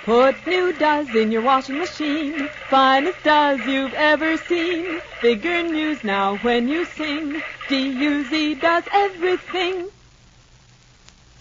Put new Does in your washing machine. Finest Does you've ever seen. Bigger news now when you sing. D-U-Z does everything.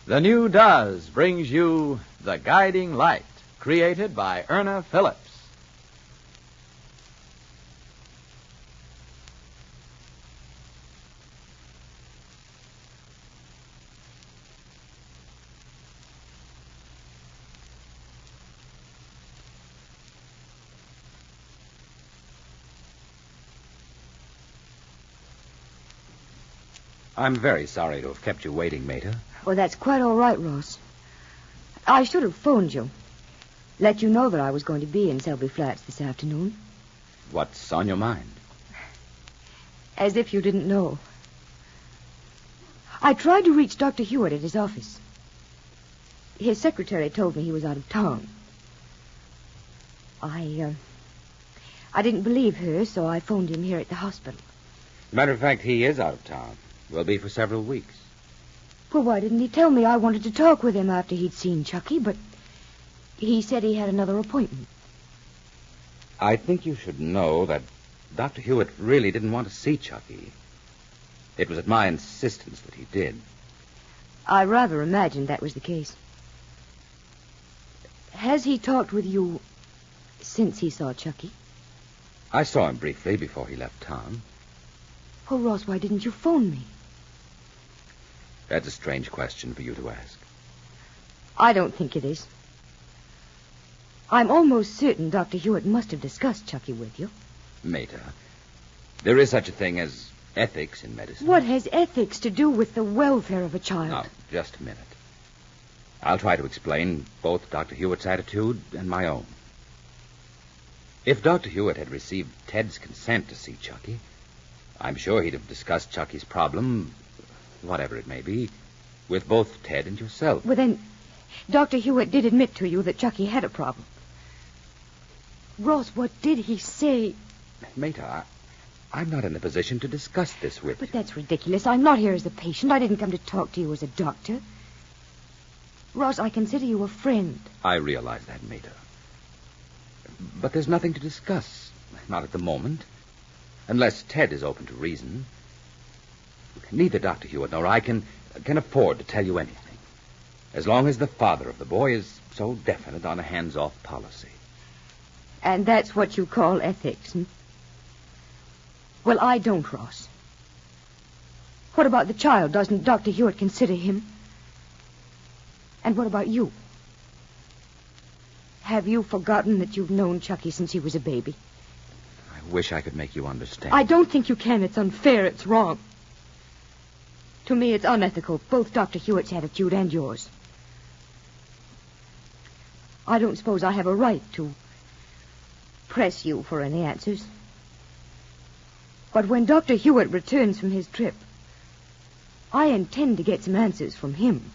The new Does brings you The Guiding Light, created by Erna Phillips. I'm very sorry to have kept you waiting, Mater. Oh, that's quite all right, Ross. I should have phoned you. Let you know that I was going to be in Selby Flats this afternoon. What's on your mind? As if you didn't know. I tried to reach Dr. Hewitt at his office. His secretary told me he was out of town. I didn't believe her, so I phoned him here at the hospital. Matter of fact, he is out of town. Will be for several weeks. Well, why didn't he tell me? I wanted to talk with him after he'd seen Chucky, but he said he had another appointment. I think you should know that Dr. Hewitt really didn't want to see Chucky. It was at my insistence that he did. I rather imagined that was the case. Has he talked with you since he saw Chucky? I saw him briefly before he left town. Oh, Ross, why didn't you phone me? That's a strange question for you to ask. I don't think it is. I'm almost certain Dr. Hewitt must have discussed Chucky with you. Mater, there is such a thing as ethics in medicine. What has ethics to do with the welfare of a child? Now, just a minute. I'll try to explain both Dr. Hewitt's attitude and my own. If Dr. Hewitt had received Ted's consent to see Chucky, I'm sure he'd have discussed Chucky's problem, whatever it may be, with both Ted and yourself. Well, then, Dr. Hewitt did admit to you that Chucky had a problem. Ross, what did he say? Mater, I'm not in a position to discuss this with you. But that's ridiculous. I'm not here as a patient. I didn't come to talk to you as a doctor. Ross, I consider you a friend. I realize that, Mater. But there's nothing to discuss. Not at the moment. Unless Ted is open to reason. Neither Dr. Hewitt nor I can afford to tell you anything. As long as the father of the boy is so definite on a hands-off policy. And that's what you call ethics, hmm? Well, I don't, Ross. What about the child? Doesn't Dr. Hewitt consider him? And what about you? Have you forgotten that you've known Chucky since he was a baby? I wish I could make you understand. I don't think you can. It's unfair. It's wrong. To me, it's unethical, both Dr. Hewitt's attitude and yours. I don't suppose I have a right to press you for any answers. But when Dr. Hewitt returns from his trip, I intend to get some answers from him.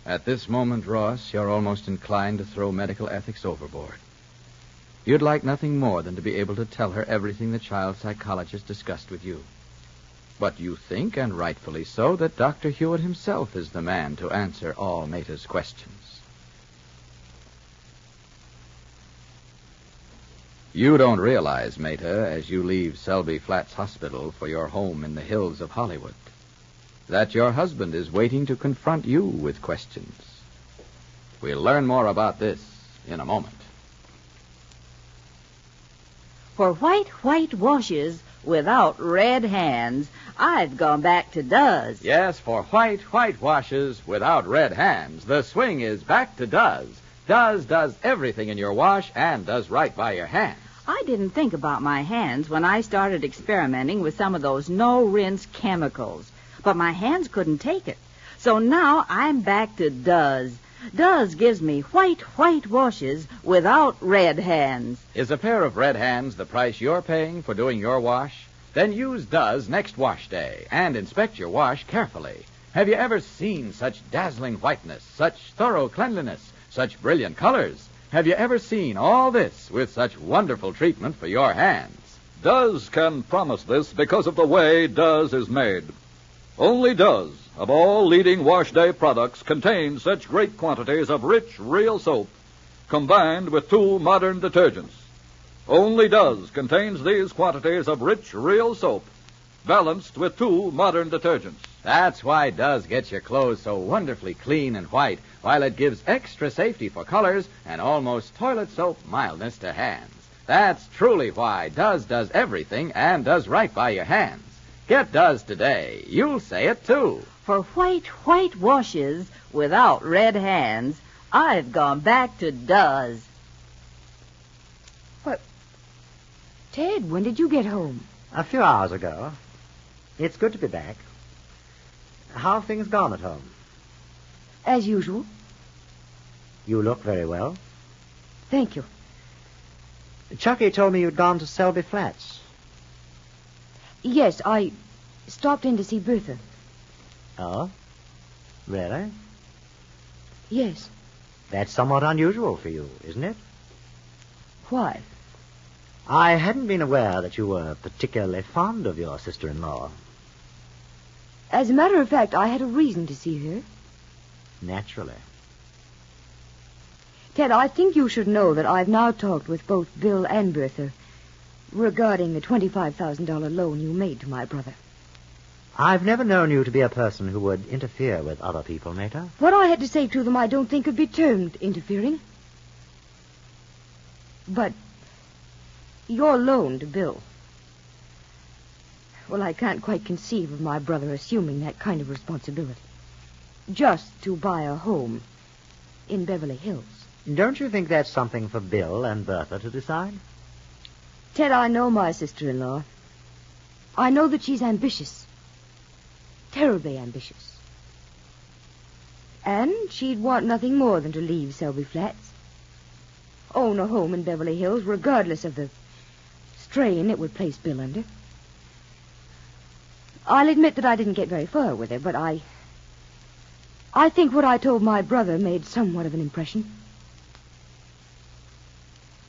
At this moment, Ross, you're almost inclined to throw medical ethics overboard. You'd like nothing more than to be able to tell her everything the child psychologist discussed with you. But you think, and rightfully so, that Dr. Hewitt himself is the man to answer all Mater's questions. You don't realize, Mater, as you leave Selby Flats Hospital for your home in the hills of Hollywood, that your husband is waiting to confront you with questions. We'll learn more about this in a moment. For white washes without red hands, I've gone back to Does. Yes, for white washes without red hands, the swing is back to Does. Does does everything in your wash and does right by your hands. I didn't think about my hands when I started experimenting with some of those no-rinse chemicals. But my hands couldn't take it. So now I'm back to Does. Does gives me white washes without red hands. Is a pair of red hands the price you're paying for doing your wash? Then use Does next wash day and inspect your wash carefully. Have you ever seen such dazzling whiteness, such thorough cleanliness, such brilliant colors? Have you ever seen all this with such wonderful treatment for your hands? Does can promise this because of the way Does is made. Only Does, of all leading wash day products, contains such great quantities of rich, real soap, combined with 2 modern detergents. Only Does contains these quantities of rich, real soap, balanced with 2 modern detergents. That's why Does gets your clothes so wonderfully clean and white, while it gives extra safety for colors and almost toilet soap mildness to hands. That's truly why Does does everything and does right by your hands. Get Does today. You'll say it, too. For white, white washes without red hands, I've gone back to Does. What? Ted, when did you get home? A few hours ago. It's good to be back. How have things gone at home? As usual. You look very well. Thank you. Chucky told me you'd gone to Selby Flats. Yes, I stopped in to see Bertha. Oh? Really? Yes. That's somewhat unusual for you, isn't it? Why? I hadn't been aware that you were particularly fond of your sister-in-law. As a matter of fact, I had a reason to see her. Naturally. Ted, I think you should know that I've now talked with both Bill and Bertha regarding the $25,000 loan you made to my brother. I've never known you to be a person who would interfere with other people, Mater. What I had to say to them I don't think could be termed interfering. But your loan to Bill... Well, I can't quite conceive of my brother assuming that kind of responsibility. Just to buy a home in Beverly Hills. Don't you think that's something for Bill and Bertha to decide? Ted, I know my sister-in-law. I know that she's ambitious. Terribly ambitious. And she'd want nothing more than to leave Selby Flats. Own a home in Beverly Hills, regardless of the strain it would place Bill under. I'll admit that I didn't get very far with her, but I think what I told my brother made somewhat of an impression.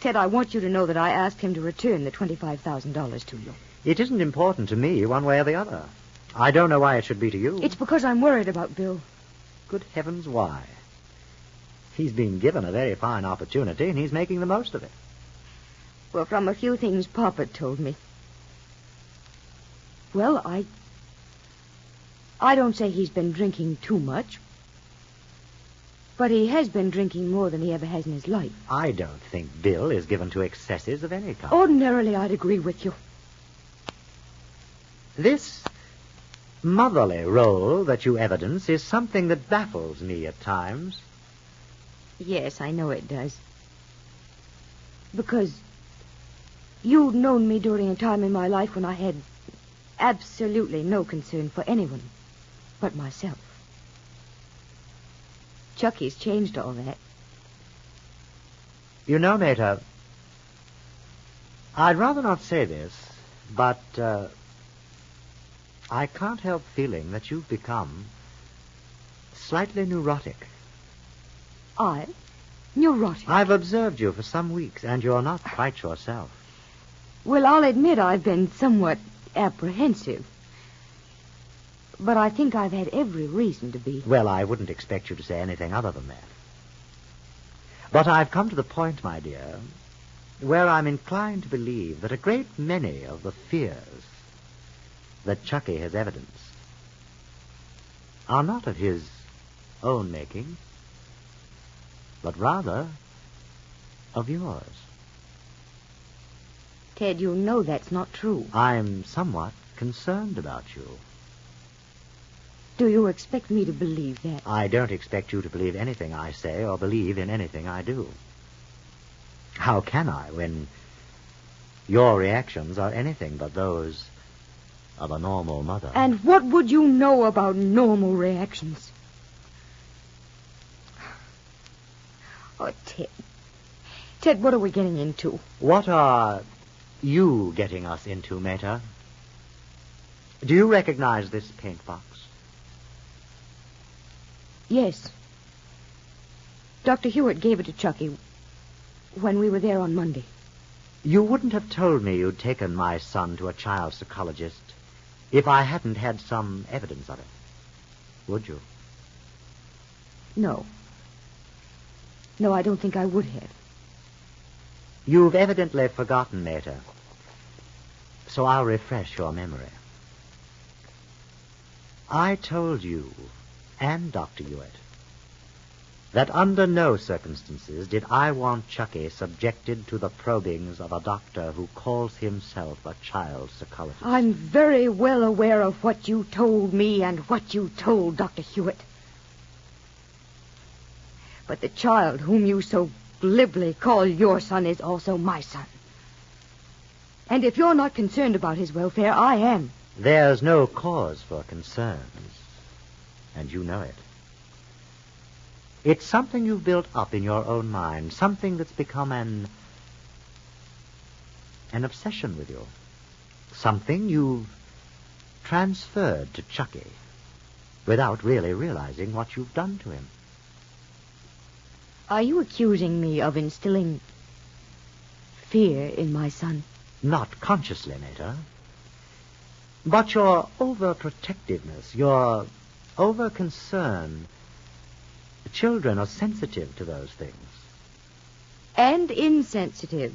Ted, I want you to know that I asked him to return the $25,000 to you. It isn't important to me one way or the other. I don't know why it should be to you. It's because I'm worried about Bill. Good heavens, why? He's been given a very fine opportunity, and he's making the most of it. Well, from a few things Papa told me. Well, I don't say he's been drinking too much, but he has been drinking more than he ever has in his life. I don't think Bill is given to excesses of any kind. Ordinarily, I'd agree with you. This motherly role that you evidence is something that baffles me at times. Yes, I know it does. Because you've known me during a time in my life when I had absolutely no concern for anyone but myself. Chucky's changed all that. You know, Mater, I'd rather not say this, but I can't help feeling that you've become slightly neurotic. I? Neurotic? I've observed you for some weeks, and you're not quite yourself. Well, I'll admit I've been somewhat apprehensive. But I think I've had every reason to be. Well, I wouldn't expect you to say anything other than that. But I've come to the point, my dear, where I'm inclined to believe that a great many of the fears that Chucky has evidenced are not of his own making, but rather of yours. Ted, you know that's not true. I'm somewhat concerned about you. Do you expect me to believe that? I don't expect you to believe anything I say or believe in anything I do. How can I when your reactions are anything but those of a normal mother? And what would you know about normal reactions? Oh, Ted. Ted, what are we getting into? What are you getting us into, Mater? Do you recognize this paint box? Yes. Dr. Hewitt gave it to Chucky when we were there on Monday. You wouldn't have told me you'd taken my son to a child psychologist if I hadn't had some evidence of it. Would you? No. No, I don't think I would have. You've evidently forgotten, Mater. So I'll refresh your memory. I told you, and Dr. Hewitt, that under no circumstances did I want Chucky subjected to the probings of a doctor who calls himself a child psychologist. I'm very well aware of what you told me and what you told Dr. Hewitt. But the child whom you so glibly call your son is also my son. And if you're not concerned about his welfare, I am. There's no cause for concerns, and you know it. It's something you've built up in your own mind, something that's become an obsession with you, something you've transferred to Chucky without really realizing what you've done to him. Are you accusing me of instilling fear in my son? Not consciously, Mater. But your overprotectiveness, your over-concern, children are sensitive to those things. And insensitive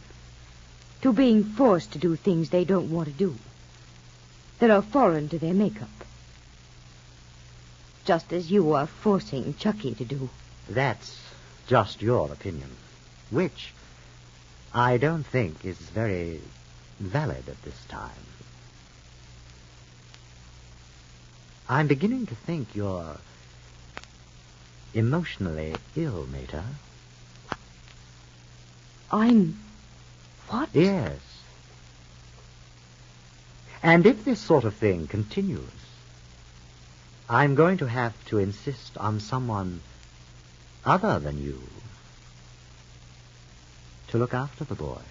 to being forced to do things they don't want to do, that are foreign to their makeup. Just as you are forcing Chucky to do. That's just your opinion, which I don't think is very valid at this time. I'm beginning to think you're emotionally ill, Mater. I'm... what? Yes. And if this sort of thing continues, I'm going to have to insist on someone other than you to look after the boy.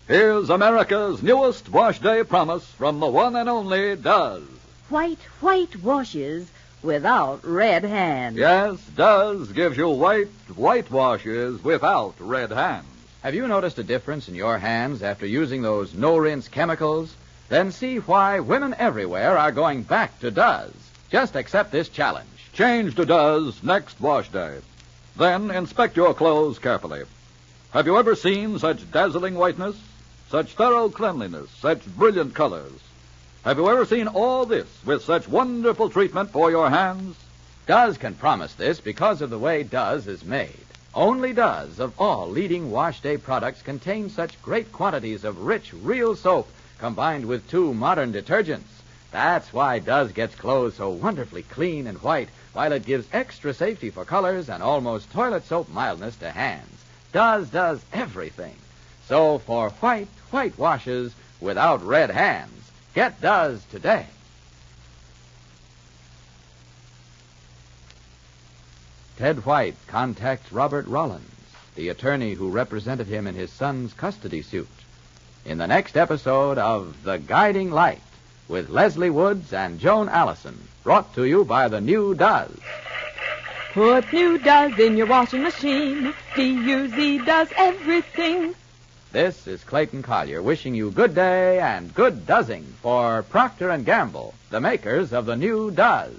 Here's America's newest wash day promise from the one and only Duz. White washes without red hands. Yes, Duz gives you white washes without red hands. Have you noticed a difference in your hands after using those no-rinse chemicals? Then see why women everywhere are going back to Duz. Just accept this challenge. Change to Duz next wash day. Then inspect your clothes carefully. Have you ever seen such dazzling whiteness? Such thorough cleanliness, such brilliant colors. Have you ever seen all this with such wonderful treatment for your hands? Duz can promise this because of the way Duz is made. Only Duz of all leading wash day products contain such great quantities of rich, real soap combined with 2 modern detergents. That's why Duz gets clothes so wonderfully clean and white, while it gives extra safety for colors and almost toilet soap mildness to hands. Duz does everything. So for white washes without red hands, get Duz today. Ted White contacts Robert Rollins, the attorney who represented him in his son's custody suit, in the next episode of The Guiding Light with Leslie Woods and Joan Allison, brought to you by the new Duz. Put new Duz in your washing machine. D-U-Z does everything. This is Clayton Collier wishing you good day and good Duzzing for Procter & Gamble, the makers of the new Duz.